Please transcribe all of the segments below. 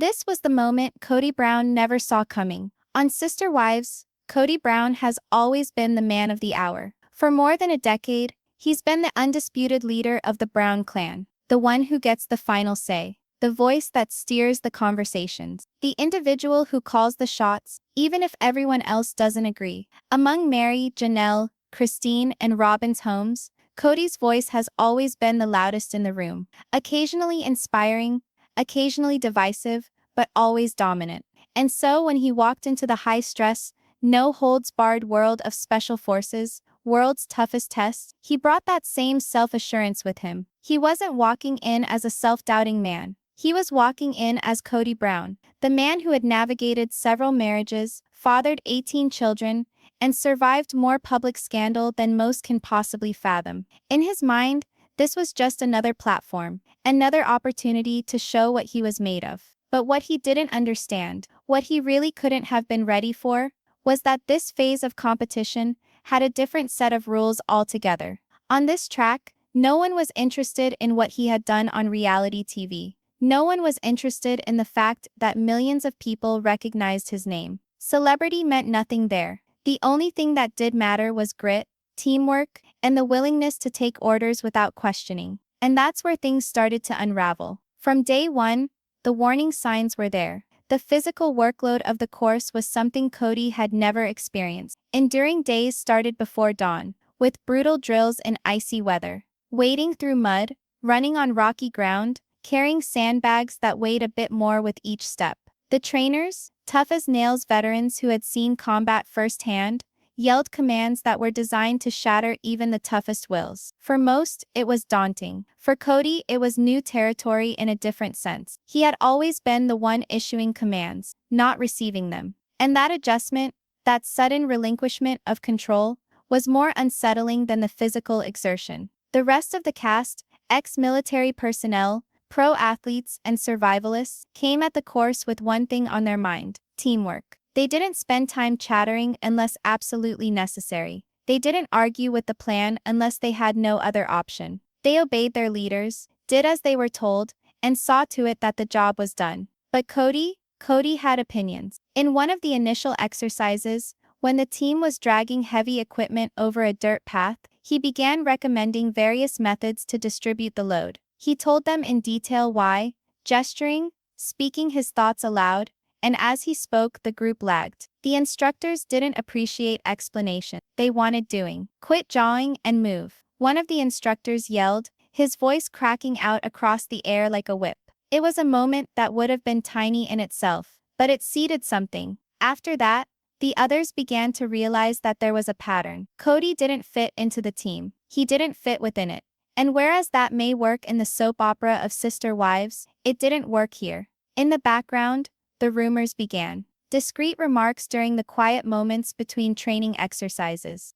This was the moment Kody Brown never saw coming. On Sister Wives, Kody Brown has always been the man of the hour. For more than a decade, he's been the undisputed leader of the Brown clan, the one who gets the final say, the voice that steers the conversations, the individual who calls the shots, even if everyone else doesn't agree. Among Mary, Janelle, Christine, and Robyn's homes, Kody's voice has always been the loudest in the room, occasionally inspiring, occasionally divisive, but always dominant. And so when he walked into the high-stress, no-holds-barred world of special forces, world's toughest test, he brought that same self-assurance with him. He wasn't walking in as a self-doubting man. He was walking in as Kody Brown, the man who had navigated several marriages, fathered 18 children, and survived more public scandal than most can possibly fathom. In his mind, this was just another platform, another opportunity to show what he was made of. But what he didn't understand, what he really couldn't have been ready for, was that this phase of competition had a different set of rules altogether. On this track, no one was interested in what he had done on reality TV. No one was interested in the fact that millions of people recognized his name. Celebrity meant nothing there. The only thing that did matter was grit, teamwork, and the willingness to take orders without questioning. And that's where things started to unravel. From day one, the warning signs were there. The physical workload of the course was something Kody had never experienced. Enduring days started before dawn, with brutal drills in icy weather. Wading through mud, running on rocky ground, carrying sandbags that weighed a bit more with each step. The trainers, tough as nails veterans who had seen combat firsthand, yelled commands that were designed to shatter even the toughest wills. For most, it was daunting. For Kody, it was new territory in a different sense. He had always been the one issuing commands, not receiving them. And that adjustment, that sudden relinquishment of control, was more unsettling than the physical exertion. The rest of the cast, ex-military personnel, pro athletes, and survivalists, came at the course with one thing on their mind: teamwork. They didn't spend time chattering unless absolutely necessary. They didn't argue with the plan unless they had no other option. They obeyed their leaders, did as they were told, and saw to it that the job was done. But Kody had opinions. In one of the initial exercises, when the team was dragging heavy equipment over a dirt path, he began recommending various methods to distribute the load. He told them in detail why, gesturing, speaking his thoughts aloud, and as he spoke, the group lagged. The instructors didn't appreciate explanation. They wanted doing. Quit jawing and move. One of the instructors yelled, his voice cracking out across the air like a whip. It was a moment that would have been tiny in itself, but it seeded something. After that, the others began to realize that there was a pattern. Kody didn't fit into the team. He didn't fit within it. And whereas that may work in the soap opera of Sister Wives, it didn't work here. In the background, the rumors began. Discreet remarks during the quiet moments between training exercises.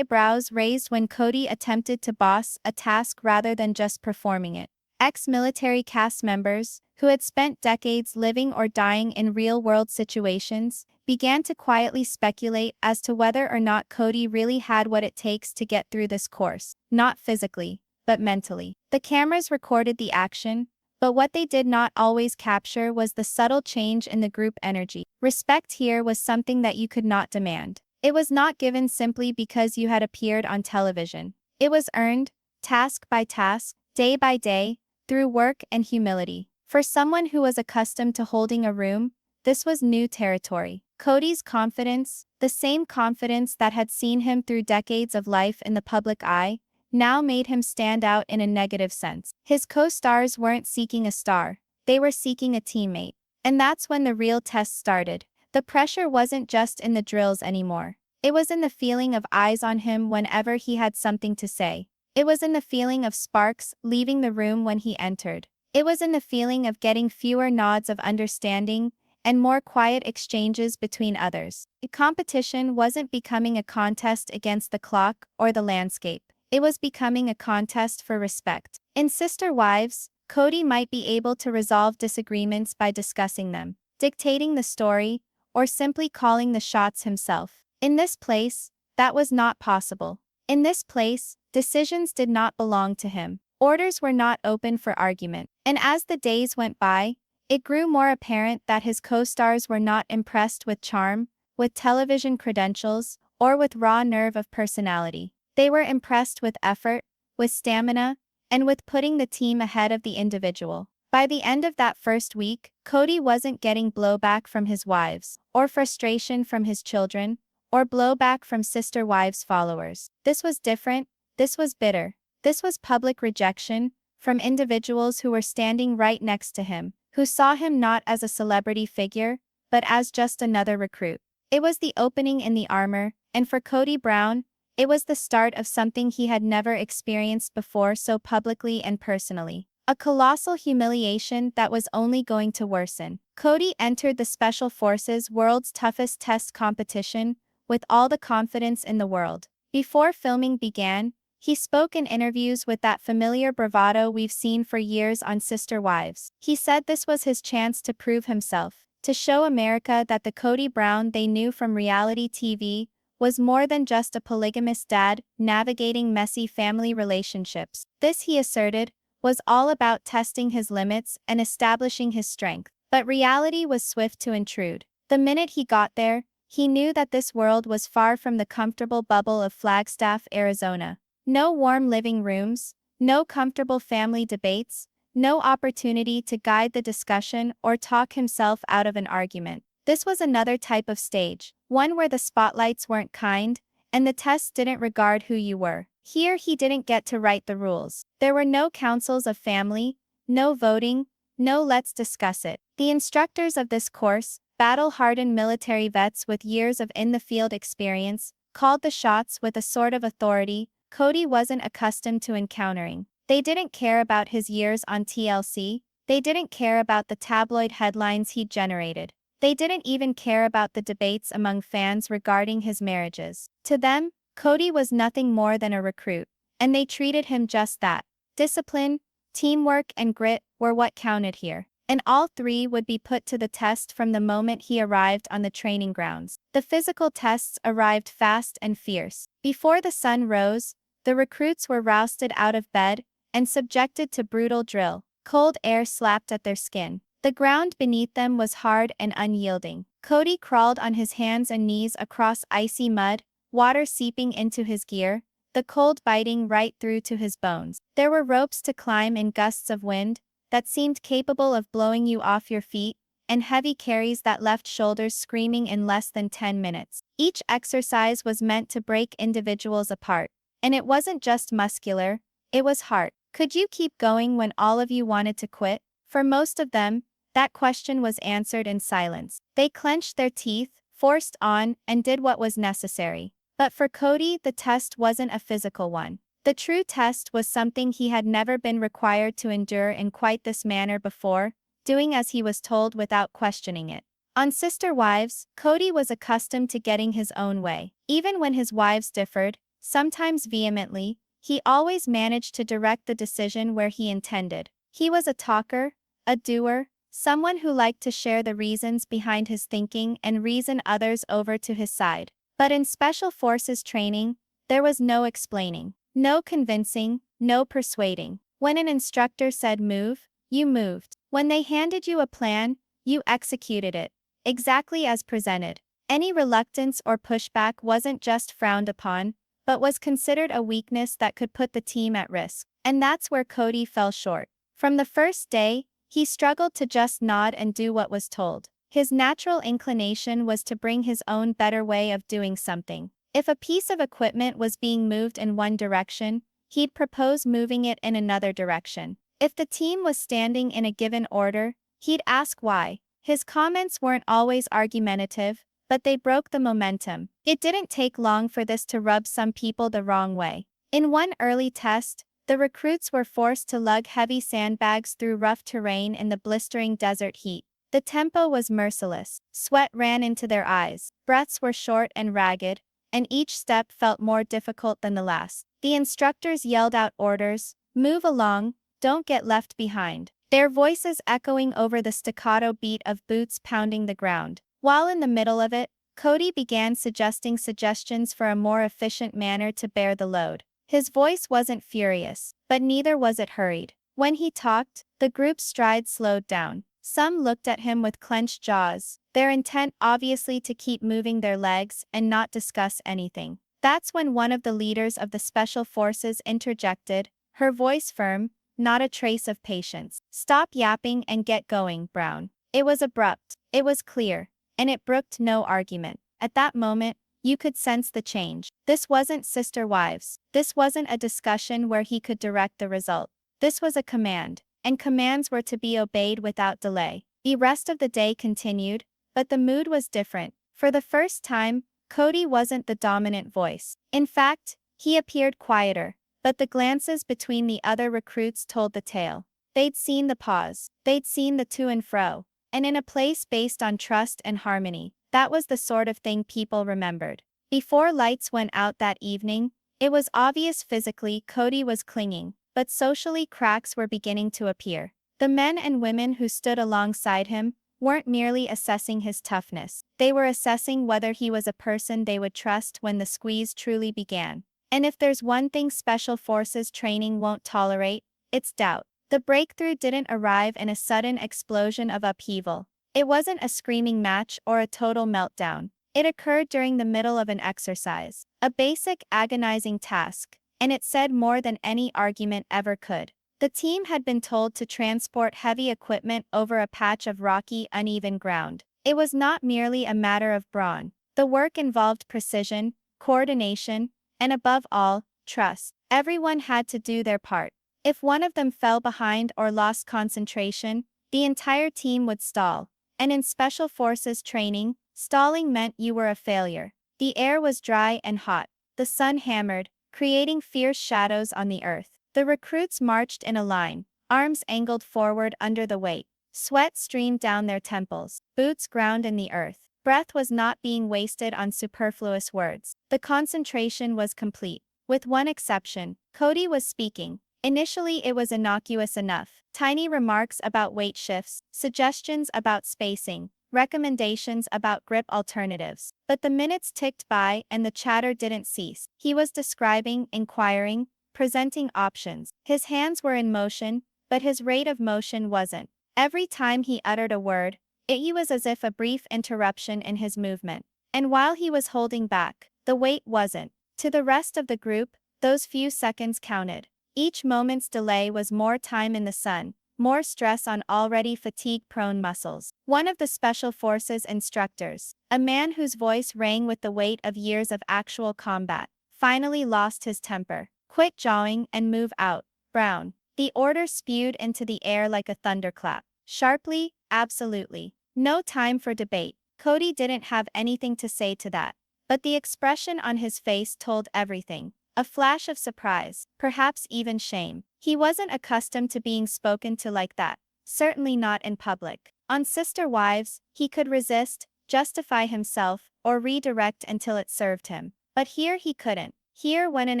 Brows raised when Kody attempted to boss a task rather than just performing it. Ex-military cast members, who had spent decades living or dying in real-world situations, began to quietly speculate as to whether or not Kody really had what it takes to get through this course. Not physically, but mentally. The cameras recorded the action, but what they did not always capture was the subtle change in the group energy. Respect here was something that you could not demand. It was not given simply because you had appeared on television. It was earned, task by task, day by day, through work and humility. For someone who was accustomed to holding a room, this was new territory. Kody's confidence, the same confidence that had seen him through decades of life in the public eye, now made him stand out in a negative sense. His co-stars weren't seeking a star, they were seeking a teammate. And that's when the real test started. The pressure wasn't just in the drills anymore. It was in the feeling of eyes on him whenever he had something to say. It was in the feeling of sparks leaving the room when he entered. It was in the feeling of getting fewer nods of understanding and more quiet exchanges between others. The competition wasn't becoming a contest against the clock or the landscape. It was becoming a contest for respect. In Sister Wives, Kody might be able to resolve disagreements by discussing them, dictating the story, or simply calling the shots himself. In this place, that was not possible. In this place, decisions did not belong to him. Orders were not open for argument. And as the days went by, it grew more apparent that his co-stars were not impressed with charm, with television credentials, or with raw nerve of personality. They were impressed with effort, with stamina, and with putting the team ahead of the individual. By the end of that first week, Cody wasn't getting blowback from his wives, or frustration from his children, or blowback from sister wives' followers. This was different, this was bitter. This was public rejection from individuals who were standing right next to him, who saw him not as a celebrity figure, but as just another recruit. It was the opening in the armor, and for Kody Brown, it was the start of something he had never experienced before so publicly and personally. A colossal humiliation that was only going to worsen. Cody entered the Special Forces World's Toughest Test competition with all the confidence in the world. Before filming began, he spoke in interviews with that familiar bravado we've seen for years on Sister Wives. He said this was his chance to prove himself, to show America that the Kody Brown they knew from reality TV was more than just a polygamous dad navigating messy family relationships. This, he asserted, was all about testing his limits and establishing his strength. But reality was swift to intrude. The minute he got there, he knew that this world was far from the comfortable bubble of Flagstaff, Arizona. No warm living rooms, no comfortable family debates, no opportunity to guide the discussion or talk himself out of an argument. This was another type of stage, one where the spotlights weren't kind, and the tests didn't regard who you were. Here he didn't get to write the rules. There were no councils of family, no voting, no let's discuss it. The instructors of this course, battle-hardened military vets with years of in-the-field experience, called the shots with a sort of authority Cody wasn't accustomed to encountering. They didn't care about his years on TLC, they didn't care about the tabloid headlines he'd generated. They didn't even care about the debates among fans regarding his marriages. To them, Cody was nothing more than a recruit, and they treated him just that. Discipline, teamwork, and grit were what counted here, and all three would be put to the test from the moment he arrived on the training grounds. The physical tests arrived fast and fierce. Before the sun rose, the recruits were rousted out of bed and subjected to brutal drill. Cold air slapped at their skin. The ground beneath them was hard and unyielding. Cody crawled on his hands and knees across icy mud, water seeping into his gear, the cold biting right through to his bones. There were ropes to climb in gusts of wind that seemed capable of blowing you off your feet, and heavy carries that left shoulders screaming in less than 10 minutes. Each exercise was meant to break individuals apart. And it wasn't just muscular, it was heart. Could you keep going when all of you wanted to quit? For most of them, that question was answered in silence. They clenched their teeth, forced on, and did what was necessary. But for Cody, the test wasn't a physical one. The true test was something he had never been required to endure in quite this manner before, doing as he was told without questioning it. On Sister Wives, Cody was accustomed to getting his own way. Even when his wives differed, sometimes vehemently, he always managed to direct the decision where he intended. He was a talker, a doer, someone who liked to share the reasons behind his thinking and reason others over to his side. But in Special Forces training, there was no explaining, no convincing, no persuading. When an instructor said move, you moved. When they handed you a plan, you executed it, exactly as presented. Any reluctance or pushback wasn't just frowned upon, but was considered a weakness that could put the team at risk. And that's where Cody fell short. From the first day, he struggled to just nod and do what was told. His natural inclination was to bring his own better way of doing something. If a piece of equipment was being moved in one direction, he'd propose moving it in another direction. If the team was standing in a given order, he'd ask why. His comments weren't always argumentative, but they broke the momentum. It didn't take long for this to rub some people the wrong way. In one early test, the recruits were forced to lug heavy sandbags through rough terrain in the blistering desert heat. The tempo was merciless. Sweat ran into their eyes. Breaths were short and ragged, and each step felt more difficult than the last. The instructors yelled out orders, "Move along, don't get left behind," their voices echoing over the staccato beat of boots pounding the ground. While in the middle of it, Cody began suggesting suggestions for a more efficient manner to bear the load. His voice wasn't furious, but neither was it hurried. When he talked, the group's stride slowed down. Some looked at him with clenched jaws, their intent obviously to keep moving their legs and not discuss anything. That's when one of the leaders of the special forces interjected, her voice firm, not a trace of patience. "Stop yapping and get going, Brown." It was abrupt, it was clear, and it brooked no argument. At that moment, you could sense the change. This wasn't sister wives. This wasn't a discussion where he could direct the result. This was a command, and commands were to be obeyed without delay. The rest of the day continued, but the mood was different. For the first time, Cody wasn't the dominant voice. In fact, he appeared quieter, but the glances between the other recruits told the tale. They'd seen the pause, they'd seen the to and fro, and in a place based on trust and harmony, that was the sort of thing people remembered. Before lights went out that evening, it was obvious physically Cody was clinging, but socially cracks were beginning to appear. The men and women who stood alongside him weren't merely assessing his toughness, they were assessing whether he was a person they would trust when the squeeze truly began. And if there's one thing Special Forces training won't tolerate, it's doubt. The breakthrough didn't arrive in a sudden explosion of upheaval. It wasn't a screaming match or a total meltdown. It occurred during the middle of an exercise, a basic, agonizing task, and it said more than any argument ever could. The team had been told to transport heavy equipment over a patch of rocky, uneven ground. It was not merely a matter of brawn. The work involved precision, coordination, and above all, trust. Everyone had to do their part. If one of them fell behind or lost concentration, the entire team would stall. And in Special Forces training, stalling meant you were a failure. The air was dry and hot. The sun hammered, creating fierce shadows on the earth. The recruits marched in a line, arms angled forward under the weight. Sweat streamed down their temples, boots ground in the earth. Breath was not being wasted on superfluous words. The concentration was complete. With one exception, Cody was speaking. Initially it was innocuous enough. Tiny remarks about weight shifts, suggestions about spacing, recommendations about grip alternatives. But the minutes ticked by and the chatter didn't cease. He was describing, inquiring, presenting options. His hands were in motion, but his rate of motion wasn't. Every time he uttered a word, it was as if a brief interruption in his movement. And while he was holding back, the weight wasn't. To the rest of the group, those few seconds counted. Each moment's delay was more time in the sun, more stress on already fatigue-prone muscles. One of the Special Forces instructors, a man whose voice rang with the weight of years of actual combat, finally lost his temper. "Quit jawing and move out, Brown." The order spewed into the air like a thunderclap. Sharply, absolutely. No time for debate. Cody didn't have anything to say to that. But the expression on his face told everything. A flash of surprise, perhaps even shame. He wasn't accustomed to being spoken to like that, certainly not in public. On Sister Wives, he could resist, justify himself, or redirect until it served him. But here he couldn't. Here, when an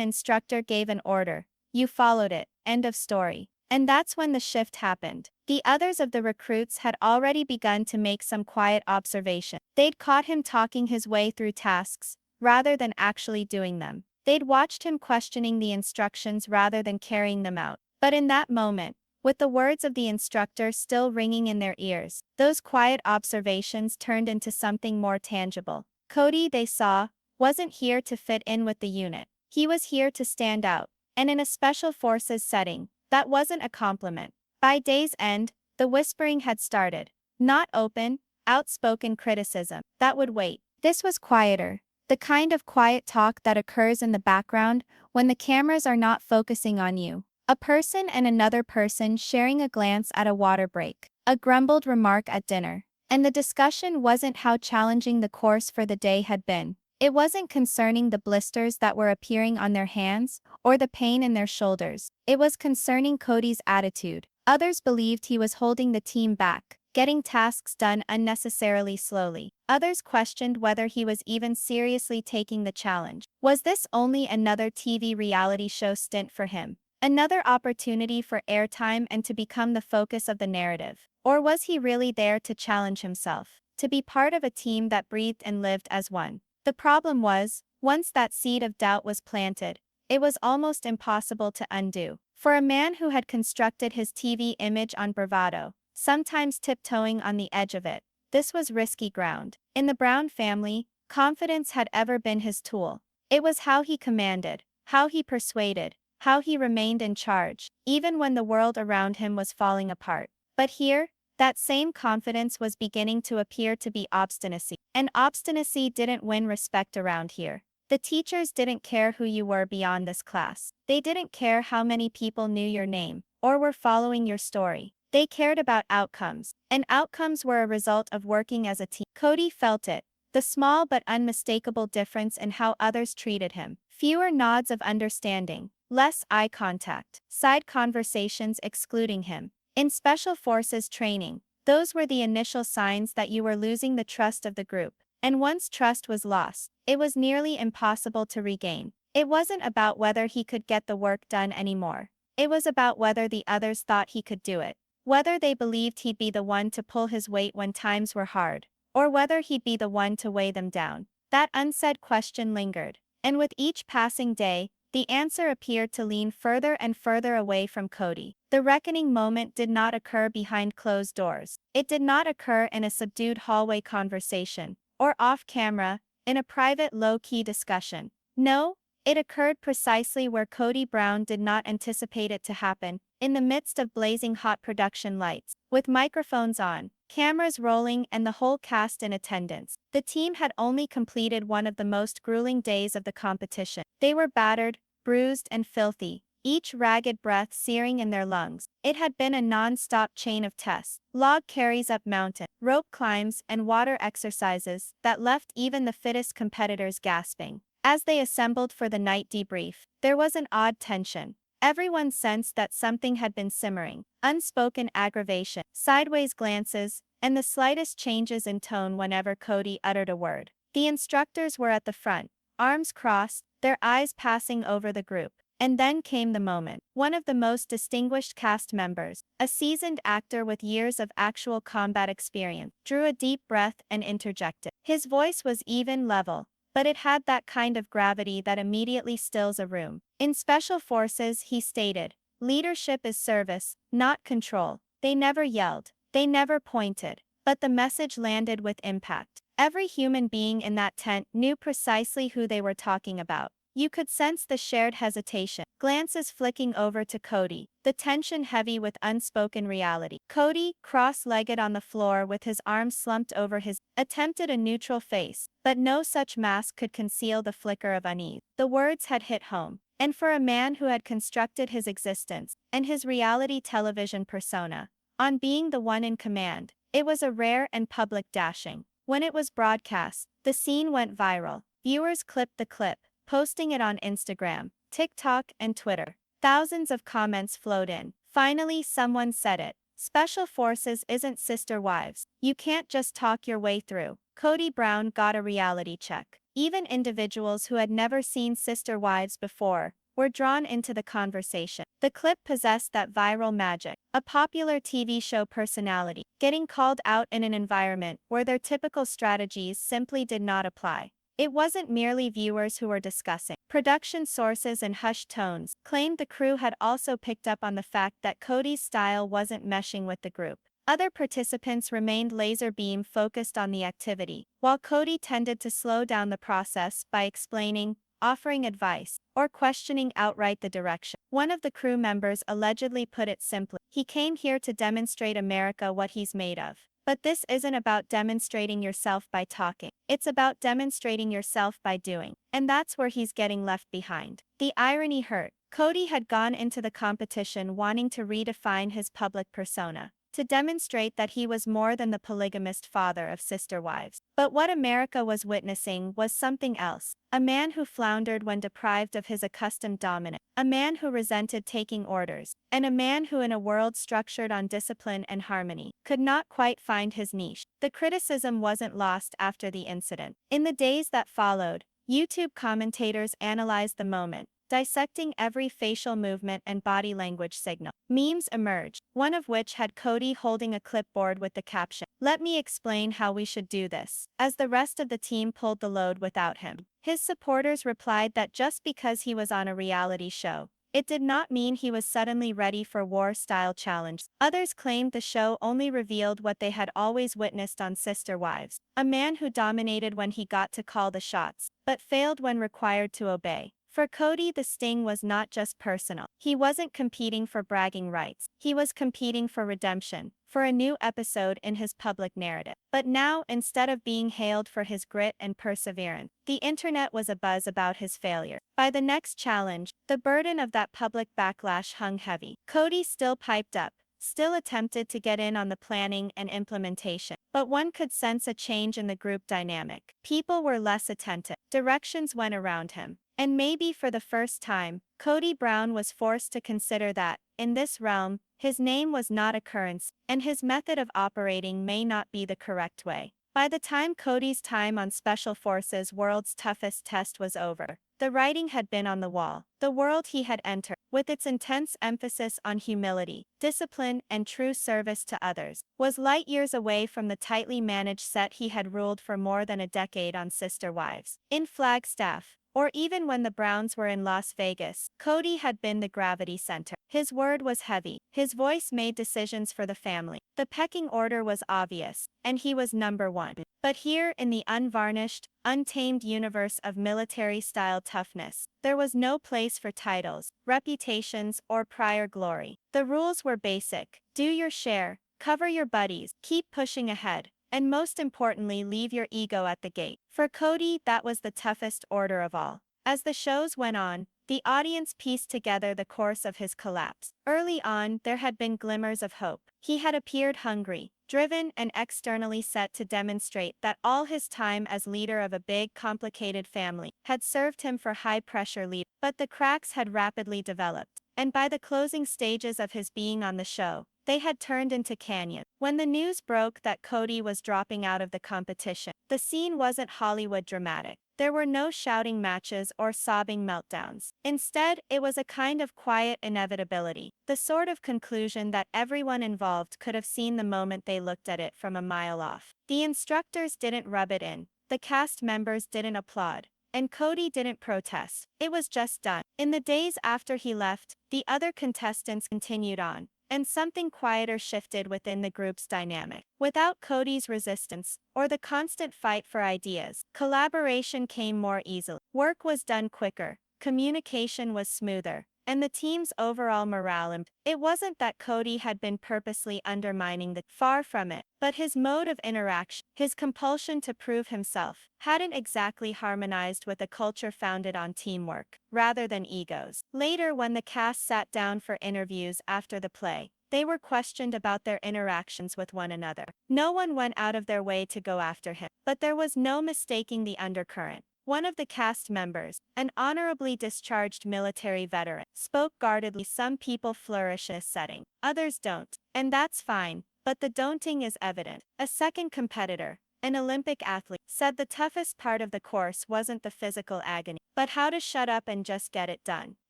instructor gave an order, you followed it, end of story. And that's when the shift happened. The others of the recruits had already begun to make some quiet observation. They'd caught him talking his way through tasks, rather than actually doing them. They'd watched him questioning the instructions rather than carrying them out. But in that moment, with the words of the instructor still ringing in their ears, those quiet observations turned into something more tangible. Cody, they saw, wasn't here to fit in with the unit. He was here to stand out. And in a Special Forces setting, that wasn't a compliment. By day's end, the whispering had started. Not open, outspoken criticism. That would wait. This was quieter. The kind of quiet talk that occurs in the background when the cameras are not focusing on you. A person and another person sharing a glance at a water break. A grumbled remark at dinner. And the discussion wasn't how challenging the course for the day had been. It wasn't concerning the blisters that were appearing on their hands, or the pain in their shoulders. It was concerning Cody's attitude. Others believed he was holding the team back, getting tasks done unnecessarily slowly. Others questioned whether he was even seriously taking the challenge. Was this only another TV reality show stint for him? Another opportunity for airtime and to become the focus of the narrative? Or was he really there to challenge himself, to be part of a team that breathed and lived as one? The problem was, once that seed of doubt was planted, it was almost impossible to undo. For a man who had constructed his TV image on bravado, sometimes tiptoeing on the edge of it. This was risky ground. In the Brown family, confidence had ever been his tool. It was how he commanded, how he persuaded, how he remained in charge, even when the world around him was falling apart. But here, that same confidence was beginning to appear to be obstinacy. And obstinacy didn't win respect around here. The teachers didn't care who you were beyond this class. They didn't care how many people knew your name or were following your story. They cared about outcomes, and outcomes were a result of working as a team. Cody felt it, the small but unmistakable difference in how others treated him. Fewer nods of understanding, less eye contact, side conversations excluding him. In Special Forces training, those were the initial signs that you were losing the trust of the group. And once trust was lost, it was nearly impossible to regain. It wasn't about whether he could get the work done anymore. It was about whether the others thought he could do it. Whether they believed he'd be the one to pull his weight when times were hard, or whether he'd be the one to weigh them down. That unsaid question lingered. And with each passing day, the answer appeared to lean further and further away from Cody. The reckoning moment did not occur behind closed doors. It did not occur in a subdued hallway conversation, or off-camera, in a private low-key discussion. No, it occurred precisely where Kody Brown did not anticipate it to happen, in the midst of blazing hot production lights, with microphones on, cameras rolling and the whole cast in attendance. The team had only completed one of the most grueling days of the competition. They were battered, bruised and filthy, each ragged breath searing in their lungs. It had been a non-stop chain of tests, log carries up mountain, rope climbs and water exercises that left even the fittest competitors gasping. As they assembled for the night debrief, there was an odd tension. Everyone sensed that something had been simmering, unspoken aggravation, sideways glances, and the slightest changes in tone whenever Cody uttered a word. The instructors were at the front, arms crossed, their eyes passing over the group. And then came the moment. One of the most distinguished cast members, a seasoned actor with years of actual combat experience, drew a deep breath and interjected. His voice was even, level, but it had that kind of gravity that immediately stills a room. In Special Forces, he stated, leadership is service, not control. They never yelled, they never pointed, but the message landed with impact. Every human being in that tent knew precisely who they were talking about. You could sense the shared hesitation, glances flicking over to Cody, the tension heavy with unspoken reality. Cody, cross-legged on the floor with his arms slumped over his, attempted a neutral face, but no such mask could conceal the flicker of unease. The words had hit home. And for a man who had constructed his existence, and his reality television persona, on being the one in command, it was a rare and public dashing. When it was broadcast, the scene went viral. Viewers clipped the clip, posting it on Instagram, TikTok, and Twitter. Thousands of comments flowed in. Finally, someone said it. Special Forces isn't sister wives. You can't just talk your way through. Kody Brown got a reality check. Even individuals who had never seen sister wives before were drawn into the conversation. The clip possessed that viral magic. A popular TV show personality, getting called out in an environment where their typical strategies simply did not apply. It wasn't merely viewers who were discussing. Production sources and hushed tones claimed the crew had also picked up on the fact that Cody's style wasn't meshing with the group. Other participants remained laser beam focused on the activity, while Cody tended to slow down the process by explaining, offering advice, or questioning outright the direction. One of the crew members allegedly put it simply, he came here to demonstrate America what he's made of. But this isn't about demonstrating yourself by talking. It's about demonstrating yourself by doing. And that's where he's getting left behind. The irony hurt. Cody had gone into the competition wanting to redefine his public persona, to demonstrate that he was more than the polygamist father of sister wives. But what America was witnessing was something else. A man who floundered when deprived of his accustomed dominance. A man who resented taking orders. And a man who, in a world structured on discipline and harmony, could not quite find his niche. The criticism wasn't lost after the incident. In the days that followed, YouTube commentators analyzed the moment, dissecting every facial movement and body language signal. Memes emerged, one of which had Cody holding a clipboard with the caption, "Let me explain how we should do this," as the rest of the team pulled the load without him. His supporters replied that just because he was on a reality show, It did not mean he was suddenly ready for war-style challenge. Others claimed the show only revealed what they had always witnessed on Sister Wives, a man who dominated when he got to call the shots, but failed when required to obey. For Cody, the sting was not just personal. He wasn't competing for bragging rights. He was competing for redemption, for a new episode in his public narrative. But now, instead of being hailed for his grit and perseverance, the internet was abuzz about his failure. By the next challenge, the burden of that public backlash hung heavy. Cody still piped up, still attempted to get in on the planning and implementation. But one could sense a change in the group dynamic. People were less attentive. Directions went around him. And maybe for the first time, Kody Brown was forced to consider that, in this realm, his name was not a currency, and his method of operating may not be the correct way. By the time Cody's time on Special Forces World's Toughest Test was over, the writing had been on the wall. The world he had entered, with its intense emphasis on humility, discipline, and true service to others, was light years away from the tightly managed set he had ruled for more than a decade on Sister Wives. In Flagstaff, or even when the Browns were in Las Vegas, Cody had been the gravity center. His word was heavy. His voice made decisions for the family. The pecking order was obvious, and he was number one. But here, in the unvarnished, untamed universe of military-style toughness, there was no place for titles, reputations, or prior glory. The rules were basic. Do your share, cover your buddies, keep pushing ahead, and most importantly, leave your ego at the gate. For Cody, that was the toughest order of all. As the shows went on, the audience pieced together the course of his collapse. Early on, there had been glimmers of hope. He had appeared hungry, driven, and externally set to demonstrate that all his time as leader of a big, complicated family had served him for high-pressure lead. But the cracks had rapidly developed, and by the closing stages of his being on the show, they had turned into canyons. When the news broke that Cody was dropping out of the competition, the scene wasn't Hollywood dramatic. There were no shouting matches or sobbing meltdowns. Instead, it was a kind of quiet inevitability, the sort of conclusion that everyone involved could have seen the moment they looked at it from a mile off. The instructors didn't rub it in, the cast members didn't applaud, and Cody didn't protest. It was just done. In the days after he left, the other contestants continued on, and something quieter shifted within the group's dynamic. Without Cody's resistance, or the constant fight for ideas, collaboration came more easily. Work was done quicker, communication was smoother, and the team's overall morale improved. It wasn't that Cody had been purposely undermining the far from it, but his mode of interaction, his compulsion to prove himself, hadn't exactly harmonized with a culture founded on teamwork, rather than egos. Later, when the cast sat down for interviews after the play, they were questioned about their interactions with one another. No one went out of their way to go after him, but there was no mistaking the undercurrent. One of the cast members, an honorably discharged military veteran, spoke guardedly. Some people flourish in this setting, others don't, and that's fine, but the daunting is evident. A second competitor, an Olympic athlete, said the toughest part of the course wasn't the physical agony, but how to shut up and just get it done.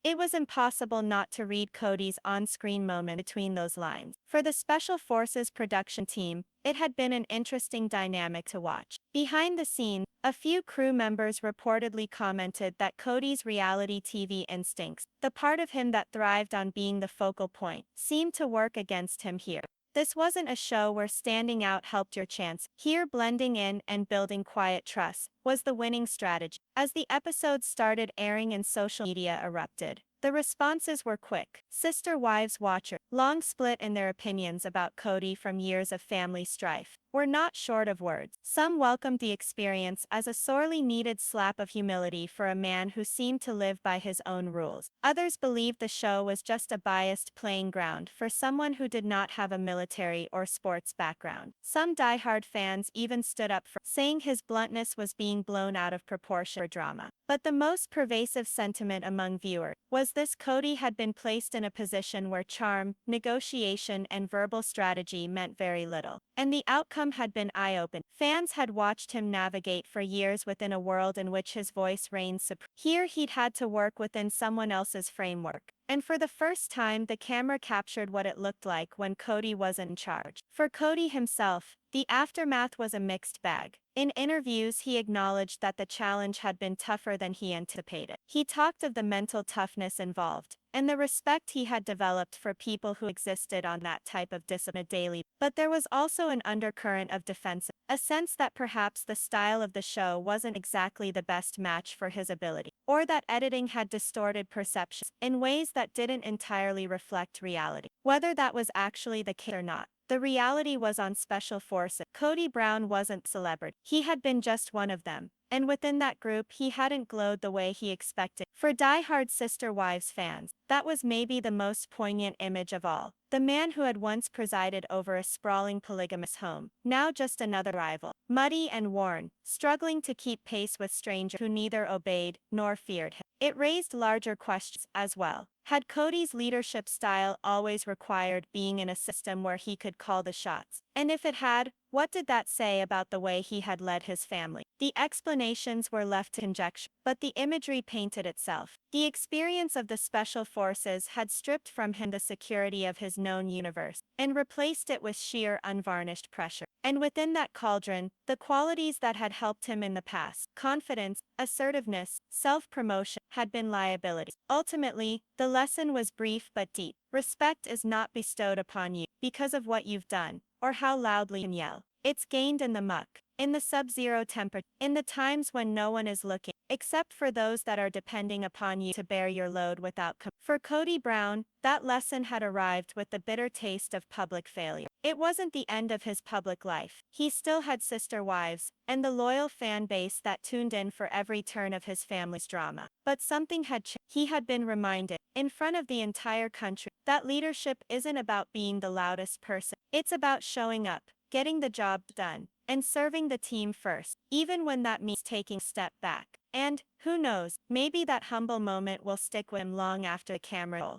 It was impossible not to read Cody's on-screen moment between those lines. For the Special Forces production team, it had been an interesting dynamic to watch. Behind the scenes, a few crew members reportedly commented that Cody's reality TV instincts, the part of him that thrived on being the focal point, seemed to work against him here. This wasn't a show where standing out helped your chance. Here, blending in and building quiet trust was the winning strategy. As the episodes started airing and social media erupted, the responses were quick. Sister Wives watchers, long split in their opinions about Cody from years of family strife, were not short of words. Some welcomed the experience as a sorely needed slap of humility for a man who seemed to live by his own rules. Others believed the show was just a biased playing ground for someone who did not have a military or sports background. Some diehard fans even stood up for saying his bluntness was being blown out of proportion for drama. But the most pervasive sentiment among viewers was this: Cody had been placed in a position where charm, negotiation, and verbal strategy meant very little, and the outcome had been eye-opening. Fans had watched him navigate for years within a world in which his voice reigned supreme. Here he'd had to work within someone else's framework, and for the first time the camera captured what it looked like when Cody wasn't in charge. For Cody himself, The aftermath was a mixed bag. In interviews, he acknowledged that the challenge had been tougher than he anticipated. He talked of the mental toughness involved and the respect he had developed for people who existed on that type of discipline daily. But there was also an undercurrent of defensive, a sense that perhaps the style of the show wasn't exactly the best match for his ability, or that editing had distorted perceptions in ways that didn't entirely reflect reality. Whether that was actually the case or not, the reality was on special forces. Kody Brown wasn't celebrity. He had been just one of them. And within that group, he hadn't glowed the way he expected. For die-hard Sister Wives fans, that was maybe the most poignant image of all. The man who had once presided over a sprawling polygamous home, now just another rival, muddy and worn, struggling to keep pace with strangers who neither obeyed nor feared him. It raised larger questions as well. Had Kody's leadership style always required being in a system where he could call the shots? And if it had, what did that say about the way he had led his family? The explanations were left to conjecture, but the imagery painted itself. The experience of the special forces had stripped from him the security of his known universe and replaced it with sheer, unvarnished pressure. And within that cauldron, the qualities that had helped him in the past, confidence, assertiveness, self-promotion, had been liabilities. Ultimately, the lesson was brief but deep. Respect is not bestowed upon you because of what you've done, or how loudly you can yell. It's gained in the muck, in the sub-zero temperature, in the times when no one is looking, except for those that are depending upon you to bear your load without For Kody Brown, that lesson had arrived with the bitter taste of public failure. It wasn't the end of his public life. He still had sister wives, and the loyal fan base that tuned in for every turn of his family's drama. But something had changed. He had been reminded, in front of the entire country, that leadership isn't about being the loudest person. It's about showing up, getting the job done, and serving the team first, even when that means taking a step back. And, who knows, maybe that humble moment will stick with him long after the camera rolls.